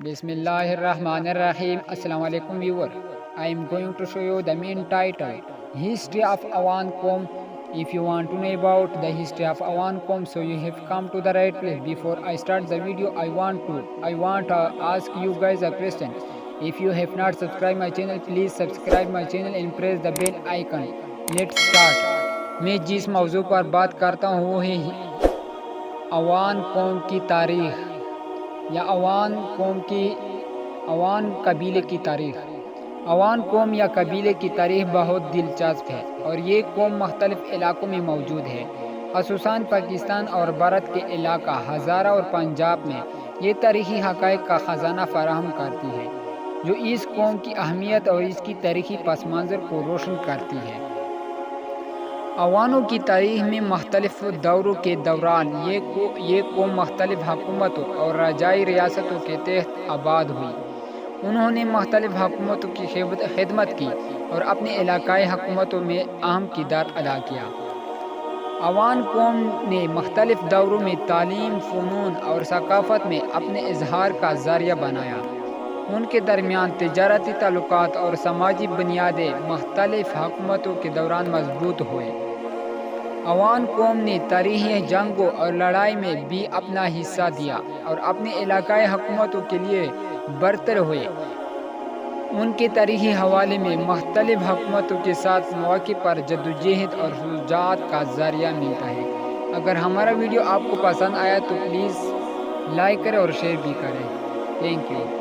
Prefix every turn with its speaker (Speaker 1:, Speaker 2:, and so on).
Speaker 1: Bismillahirrahmanirrahim. Assalamu alaikum viewer. I am going to show you the main title, History of Awan Qom. If you want to know about the history of Awan Qom, so you have come to the right place. Before I start the video, I want to ask you guys a question. If you have not subscribed my channel, please subscribe my channel and press the bell icon. Let's start. میں جس موضوع پر بات کرتا ہوں وہ ہے عوان قوم کی تاریخ یا عوان قبیلے کی تاریخ۔ عوان قوم یا قبیلے کی تاریخ بہت دلچسپ ہے اور یہ قوم مختلف علاقوں میں موجود ہے، خصوصاً پاکستان اور بھارت کے علاقہ ہزارہ اور پنجاب میں۔ یہ تاریخی حقائق کا خزانہ فراہم کرتی ہے جو اس قوم کی اہمیت اور اس کی تاریخی پس منظر کو روشن کرتی ہے۔ عوانوں کی تاریخ میں مختلف دوروں کے دوران یہ قوم مختلف حکومتوں اور رجائی ریاستوں کے تحت آباد ہوئی۔ انہوں نے مختلف حکومتوں کی خدمت کی اور اپنے علاقائی حکومتوں میں اہم کردار ادا کیا۔ عوان قوم نے مختلف دوروں میں تعلیم، فنون اور ثقافت میں اپنے اظہار کا ذریعہ بنایا۔ ان کے درمیان تجارتی تعلقات اور سماجی بنیادیں مختلف حکومتوں کے دوران مضبوط ہوئے۔ عوان قوم نے تاریخی جنگوں اور لڑائی میں بھی اپنا حصہ دیا اور اپنے علاقائی حکومتوں کے لیے برتر ہوئے۔ ان کے تاریخی حوالے میں مختلف حکومتوں کے ساتھ مواقع پر جدوجہد اور شجاعت کا ذریعہ ملتا ہے۔ اگر ہمارا ویڈیو آپ کو پسند آیا تو پلیز لائک کریں اور شیئر بھی کریں۔ Thank you.